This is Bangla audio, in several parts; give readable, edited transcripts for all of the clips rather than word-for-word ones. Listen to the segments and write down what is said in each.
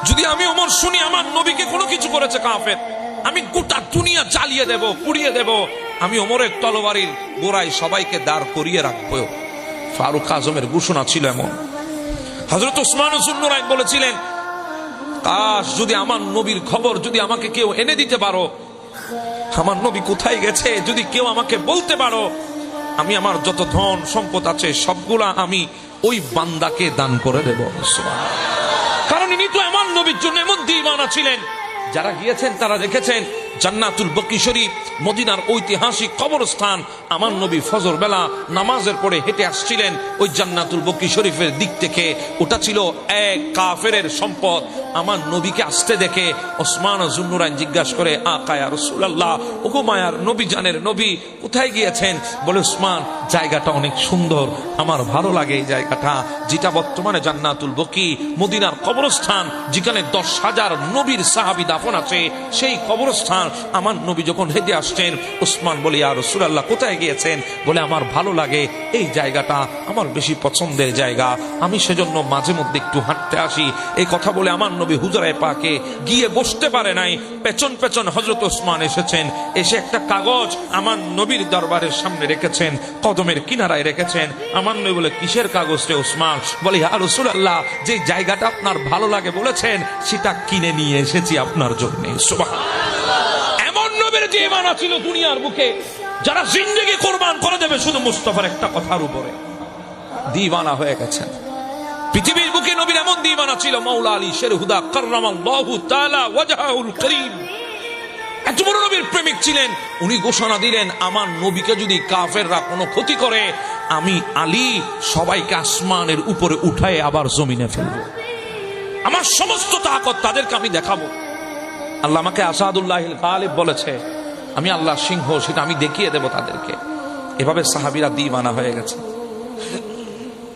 যদি আমি ওমর শুনি আমার নবীকে কোনো কিছু করেছে কাফের, আমি গোটা দুনিয়া জ্বালিয়ে দেব, পুড়িয়ে দেব। আমি ওমরের তরবারির গোড়ায় সবাইকে দাঁড় করিয়ে রাখবো। ফারুক আজমের ঘোষণা ছিল এমন। হযরত ওসমান যুন্নুরাইন বলেছিলেন, কাশ যদি আমার নবীর খবর যদি আমাকে কেউ এনে দিতে পারো, আমার নবী কোথায় গেছে যদি কেউ আমাকে বলতে পারো, আমি আমার যত ধন সম্পদ আছে সবগুলা আমি ওই বান্দাকে দান করে দেব। কারণ ইনি তো এমন নবীর জন্য এমন দিওয়ানা ছিলেন। যারা গিয়েছেন তারা দেখেছেন জান্নাতুল বকি শরীফ, মদিনার ঐতিহাসিক কবরস্থান। আমার নবী ফজর বেলা নামাজের পরে হেঁটে আসছিলেন ওই জান্নাতুল বকি শরীফের দিক থেকে। ওটা ছিল এক কাফেরের সম্পদ। আমার নবীকে আসতে দেখে ওসমান যুন্নুরাইন জিজ্ঞাসা করে, আকা ইয়া রাসূলুল্লাহ, ওগো মায়ার নবী, জানের নবী, কোথায় গিয়েছেন? বলে, ওসমান, জায়গাটা অনেক সুন্দর, আমার ভালো লাগে এই জায়গাটা, যেটা বর্তমানে জান্নাতুল বকি, মদিনার কবরস্থান, যেখানে 10,000 নবীর সাহাবী দাফন আছে, সেই কবরস্থান। আমার নবী যখন হেঁটে আসছেন, ওসমান বলে, ইয়া রাসূলুল্লাহ, কোথায় গিয়েছেন? বলে, আমার ভালো লাগে এই জায়গাটা, আমার বেশি পছন্দের জায়গা, আমি সেজন্য মাঝে মধ্যে একটু হাঁটতে আসি। এই কথা বলে আমার নবী হুজরায়ে পাকে গিয়ে বসতে পারে নাই। পেছন পেছন হযরত ওসমান এসেছেন, এসে একটা কাগজ আমার নবীর দরবারের সামনে রেখেছেন, কদমের কিনারায় রেখেছেন। আমার নবী বলে, কিসের কাগজ রে ওসমান? বলে, ইয়া রাসূলুল্লাহ, যে জায়গাটা আপনার ভালো লাগে বলেছেন, সেটা কিনে নিয়ে এসেছি আপনার জন্য। সুবহানাল্লাহ। এমন নবীর দিওয়ানা ছিল দুনিয়ার বুকে, যারা জিন্দেগি কুরবান করে দেবে শুধু মুস্তাফার একটা কথার উপরে। দিওয়ানা হয়ে গেছেন পৃথিবীর বুকে। নবীর এমন দিওয়ানা ছিল মাওলা আলী শের হুদা কাররামাল্লাহু তাআলা ওয়াজহাহুল করিম। এত বড় নবীর প্রেমিক ছিলেন। উনি ঘোষণা দিলেন, আমার নবীকে যদি কাফেররা কোনো ক্ষতি করে, আমি আলী সবাইকে আসমানের উপরে উঠায় আবার জমিনে ফেলব। আমার সমস্ত তাকত তাদেরকে আমি দেখাবো। আল্লাহ আমাকে আসাদুল্লাহিল গালিব বলেছে, আমি আল্লাহ সিংহ, সেটা আমি দেখিয়ে দেব তাদেরকে। এভাবে সাহাবীরা দিওয়ানা হয়ে গেছে।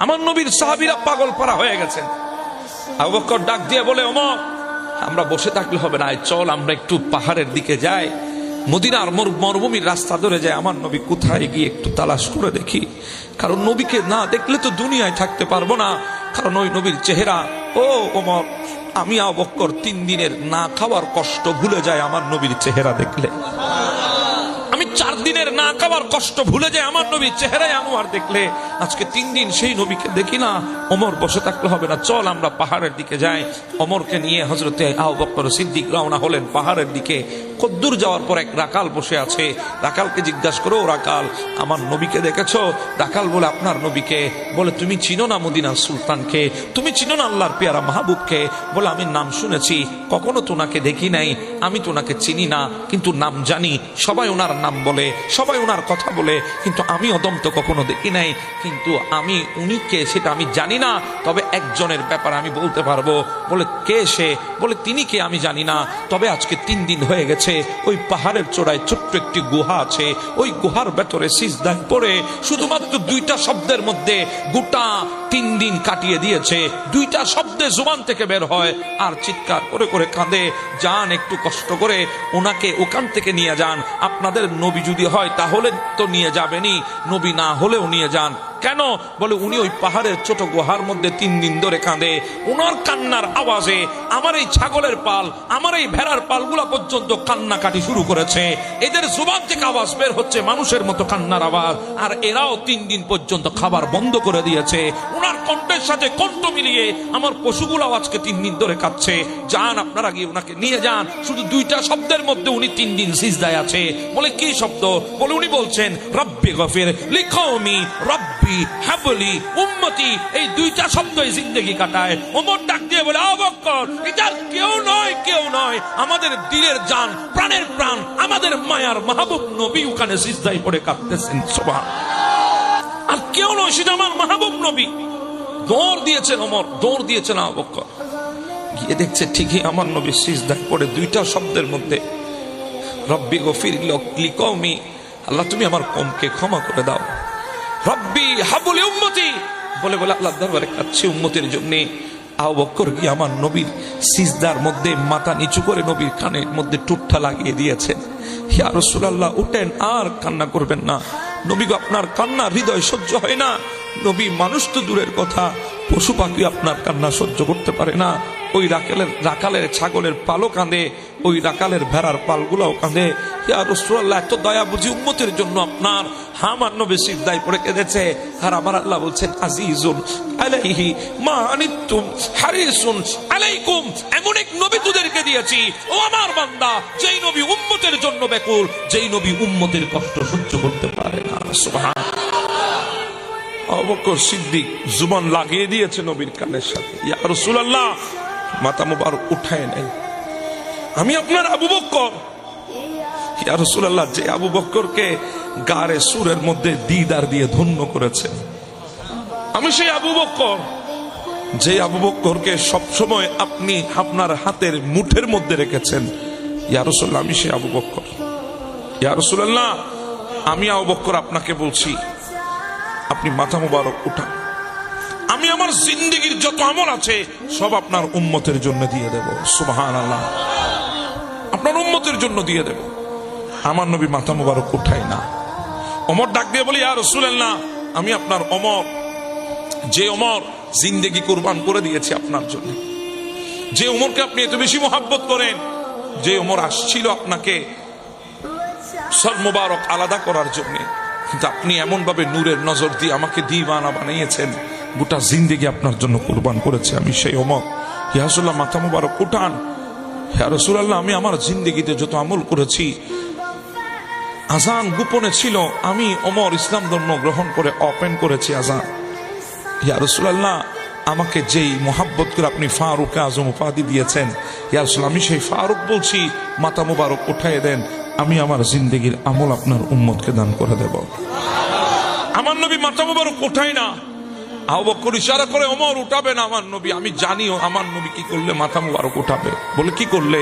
আমার নবীর সাহাবীরা পাগল পারা হয়ে গেছেন। আবু বকর ডাক দিয়ে বলে, ওমর, আমরা বসে থাকলে হবে না, চল আমরা একটু পাহাড়ের দিকে যাই, মদিনার মরুভূমির রাস্তা ধরে যায়, আমার নবী কোথায় গিয়ে একটু তালাশ করে দেখি। কারণ নবীকে না দেখলে তো দুনিয়ায় থাকতে পারবো না, কারণ ওই নবীর চেহারা। ও ওমর, আমি আবু বকর 3 দিনের না খাওয়ার কষ্ট ভুলে যায় আমার নবীর চেহারা দেখলে। আমি 4 দিনের না খাওয়ার কষ্ট ভুলে যায় আমার নবীর চেহারায় আনোয়ার দেখলে। আজকে 3 দিন সেই নবীকে দেখি না। ওমর, বসে থাকলে হবে না, চল আমরা পাহাড়ের দিকে যাই। ওমরকে নিয়ে হযরতে আবু বকর সিদ্দিক রওনা হলেন পাহাড়ের দিকে। কদ্দূর যাওয়ার পর এক রাকাল বসে আছে। রাকালকে জিজ্ঞাসা করো, রাকাল, আমার নবীকে দেখেছো? রাকাল বলে, আপনার নবীকে? বলে, তুমি চিনো না মদিনার সুলতানকে? তুমি চিনো না আল্লাহর পেয়ারা মাহবুবকে? বলে, আমি নাম শুনেছি, কখনো তোনাকে দেখি নাই। আমি তোনাকে চিনি না, কিন্তু নাম জানি। সবাই ওনার নাম বলে, সবাই ওনার কথা বলে, কিন্তু আমি অদম তো কখনো দেখি নাই। কিন্তু আমি উনি কে সেটা আমি জানি না, তবে একজনের ব্যাপারে আমি বলতে পারবো। বলে, কে সে? বলে, তিনি কে আমি জানি না, তবে আজকে 3 দিন হয়ে গেছে, ওই পাহাড়ের চূড়ায় ছোট্ট একটি গুহা আছে, ওই গুহার ভেতরে সিজদায় পড়ে শুধুমাত্র 2টা শব্দের মধ্যে গোটা 3 দিন কাটিয়ে দিয়েছে। 2টা শব্দে জুবান থেকে বের হয় আর চিৎকার করে করে কাঁদে। যান, একটু কষ্ট করে ওনাকে ওখান থেকে নিয়ে যান। আপনাদের নবী যদি হয় তাহলে তো নিয়ে যাবেনই, নবী না হলেও নিয়ে যান। কেন? বলে, উনি ওই পাহাড়ের ছোট গুহার মধ্যে 3 দিন ধরে কাঁদে। ওনার কান্নার আওয়াজে আমার এই ছাগলের পাল, আমার এই ভেড়ার পালগুলা পর্যন্ত কান্নাকাটি শুরু করেছে। এদের জুবান থেকে আওয়াজ বের হচ্ছে মানুষের মতো কান্নার আওয়াজ, আর এরাও 3 দিন পর্যন্ত খাবার বন্ধ করে দিয়েছে। ওনার কণ্ঠের সাথে কণ্ঠ মিলিয়ে আমার পশুগুলাও আজকে 3 দিন ধরে কাঁদছে। যান, আপনারা গিয়ে ওনাকে নিয়ে যান। শুধু 2টা শব্দের মধ্যে উনি 3 দিন সিজদায় আছে। বলে, কি শব্দ? বলে, উনি বলছেন, রব্বি গফির লিকওমি রব্বি হাবলি উম্মতি। এই 2টা শব্দই জিন্দেগি কাটায়। ওমর ডাক দিয়ে বলে, আবু বকর, এটা কেউ নয়, কেউ নয়, আমাদের দিলের জান, প্রাণের প্রাণ, আমাদের মায়ার মাহবুব নবী ওখানে সিজদায় পড়ে কাঁদতেছেন। সুবহানাল্লাহ। আর কেউ নয়, সেটা আমার মাহবুব নবী। দৌড় দিয়েছেন ওমর, দৌড় দিয়েছেন আবু বকর। গিয়ে দেখছে ঠিকই আমার নবী সিজদায় পড়ে 2টা শব্দের মধ্যে রব্বি গফির লিকওমি, আল্লাহ তুমি আমার কওমকে ক্ষমা করে দাও। রব্বি হাবলি উম্মতি বলে বলে আল্লাহর দরবারে কাঁদছে উম্মতের জন্য। আবু বকর গিয়ে আমার নবীর সিজদার মধ্যে মাথা নিচু করে নবীর কানের মধ্যে টুটটা লাগিয়ে দিয়েছেন। ইয়া রাসূলুল্লাহ, উঠেন, আর কান্না করবেন না। নবী গো, আপনার কান্না হৃদয় সহ্য হয় না। নবী মানুষ তো দূরের কথা, পশু পাখি আপনার কান্না সহ্য করতে পারে না। ওই রাখালের ছাগলের পালও কাঁদে, ওই রাখালের ভেড়ার পালগুলোও কাঁদে। ইয়া রাসূলুল্লাহ, এত দয়া বুঝি উম্মতের জন্য আপনার। আমার নবী সিজদায় পড়ে কেঁদেছে, আর আমার আল্লাহ বলছেন আজিজুন আলাইহি মা আনিতুম হারিসুন আলাইকুম। এমন এক নবী তোদেরকে দিয়েছি ও আমার বান্দা, যেই নবী উম্মতের জন্য ব্যাকুল, যেই নবী উম্মতের কষ্ট সহ্য করতে পারে না। সুবহানাল্লাহ। আবু বকর সিদ্দিক জুবান লাগিয়ে দিয়েছে নবীর কানের সাথে, ইয়া রাসূলুল্লাহ, মাথা মুবারক উঠায় নাই, আমি আপনার আবু বকর। ইয়া রাসূলুল্লাহ, যে আবু বকরকে গারে সুরের মধ্যে দিদার দিয়ে ধন্য করেছে, আমি সেই আবু বকর। যে আবু বকরকে সবসময় আপনি আপনার হাতের মুঠের মধ্যে রেখেছেন, ইয়া রাসূলুল্লাহ, আমি সেই আবু বকর। ইয়া রাসূলুল্লাহ, আমি আবু বকর আপনাকে বলছি, আপনি মাথা মুবারক উঠান, আমি আমার জিন্দেগীর যত আমল আছে সব আপনার উম্মতের জন্য দিয়ে দেব। সুবহানাল্লাহ, আপনার উম্মতের জন্য দিয়ে দেব। আমার নবী মাথা মুবারক উঠায় না। ওমর ডাক দিয়ে বলি, ইয়া রাসূলুল্লাহ, আমি আপনার ওমর, যে ওমর জিন্দেগি কুরবান করে দিয়েছে আপনার জন্য, যে ওমরকে আপনি এত বেশি মোহাব্বত করেন, যে ওমর আসছিল আপনাকে সর মুবারক আলাদা করার জন্য, কিন্তু আপনি এমন ভাবে নূরের নজর দিয়ে আমাকে দিওয়ানা বানিয়েছেন, গোটা জিন্দেগি আপনার জন্য কুরবান করেছে, আমি সেই ওমর। ইয়া রাসূলুল্লাহ, মাথা মুবারক উঠান। ইয়া রাসূলুল্লাহ, আমি আমার জিন্দেগিতে যত আমল করেছি, আজান গোপনে ছিল, আমি ওমর ইসলাম ধর্ম গ্রহণ করে ওপেন করেছি আজান। ইয়া রাসূলুল্লাহ, আমাকে যেই মোহাব্বত করে আপনি ফারুক আজম উপাধি দিয়েছেন, ইয়া রাসূলুল্লাহ, আমি সেই ফারুক বলছি, মাথা মুবারক উঠায় দেন, আমি আমার জিন্দেগির আমল আপনার উম্মতকে দান করে দেব। আমার নবী মাথা মুবারক উঠায় না। আবু বকর ইশারা করে, ওমর উঠাবে না আমার নবী। আমি জানিও আমার নবী কি করলে মাথা মুবারক উঠাবে। বলে কি করলে?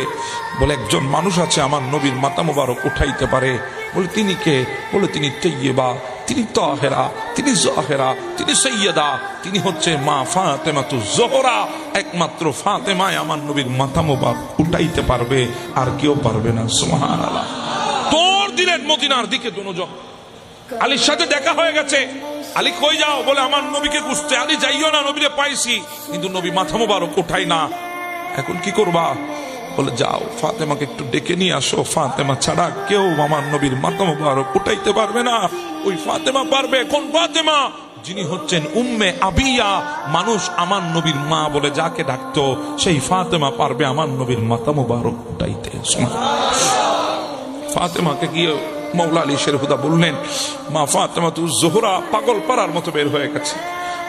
বলে একজন মানুষ আছে আমার নবীর মাথা মুবারক উঠাইতে পারে। বলে তিনি কে? বলে তিনি তাইয়্যিবা, তিনি তাহেরা, তিনি জাহেরা, তিনি সাইয়্যিদা, তিনি হচ্ছে মা ফাতেমাতুজ জোহরা। একমাত্র ফাতেমাই আমার নবীর মাথা মুবারক উঠাইতে পারবে, আর কেউ পারবে না। সুবহানাল্লাহ। তোর দিলেন মদিনার দিকে দুজন। আলীর সাথে দেখা হয়ে গেছে। আলী কই যাও? বলে আমার নবীকে খুঁজতে। আলী যাইও না, নবীরে পাইছি, কিন্তু নবী মাথা মুবারক উঠাই না। এখন কি করবা? বলে যাও ফাতেমাকে একটু ডেকে নিয়ে আসো। ফাতেমা ছাড়া কেউ আমার নবীর মাথা মুবারক উঠাইতে পারবে না, ওই ফাতেমা পারবে। কোন ফাতেমা? যিনি হচ্ছেন উম্মে আবিয়া, মানুষ আমার নবীর মা বলে যাকে ডাকতো, সেই ফাতেমা পারবে আমার নবীর মাথা মুবারক উঠাইতে। ফাতেমাকে গিয়ে মৌলা আলী শেরহুদা বললেন, মা ফাতেমাতুজ জোহরা পাগল পাড়ার মতো বের হয়ে গেছে,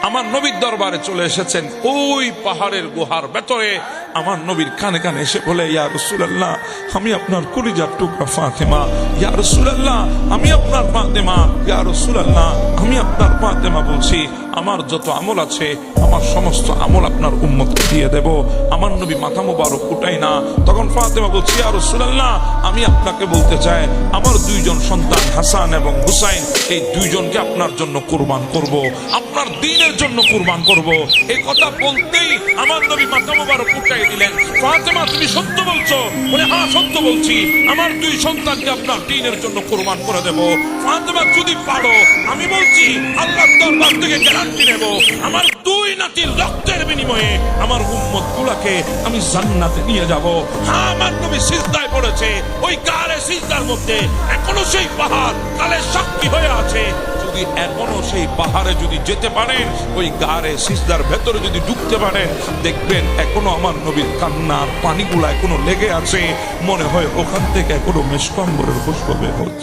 আমার নবীর দরবারে চলে এসেছেন। ওই পাহাড়ের গুহার ভেতরে আমার নবীর কানে কানে এসে বলে, ইয়া রাসূলুল্লাহ, আমি আপনার কলিজার টুকরা ফাতেমা। ইয়া রাসূলুল্লাহ, আমি আপনার ফাতেমা। ইয়া রাসূলুল্লাহ, আমি আপনার ফাতেমা। বলছি আমার যত আমল আছে, আমার সমস্ত আমল আপনার উম্মতকে দিয়ে দেব। আমার নবী মাথা মুবারক উঠাই না। তখন ফাতেমা বলছি, ইয়া রাসূলুল্লাহ, আমি আপনাকে বলতে চাই, আমার দুইজন সন্তান হাসান এবং হুসাইন, এই দুইজনকে আপনার জন্য কুরবান করব, আপনার দ্বীনের জন্য কুরবান করব। এই কথা বলতেই আমার নবী মাথা মুবারক উঠাই দিলেন। ফাতেমা, তুমি সত্য বলছো? বলে হ্যাঁ সত্য বলছি, আমার দুই সন্তানকে আপনার দ্বীনের জন্য কুরবান করে দেব। ফাতেমা, যদি পারো, আমি বলছি আল্লাহর দরবার থেকে গ্যারান্টি নেব, আমার দুই নাতির রক্তের বিনিময়ে আমার উম্মত গুলাকে আমি জান্নাতে নিয়ে যাব। হ্যাঁ, আমার নবী সিজদায় পড়েছে, ওই গারে সিজদার মধ্যে এখনো সেই পাহাড় কালের সাক্ষী হয়ে আছে। যদি এখনো সেই পাহাড়ে যদি যেতে পারেন, ওই গারে সিজদার ভেতরে যদি ঢুকতে পারেন, দেখবেন এখনো আমার নবীর কান্নার পানিগুলা এখনো লেগে আছে। মনে হয় ওখান থেকে এখনো মেশকাম্বরের পুষ্প বের হচ্ছে।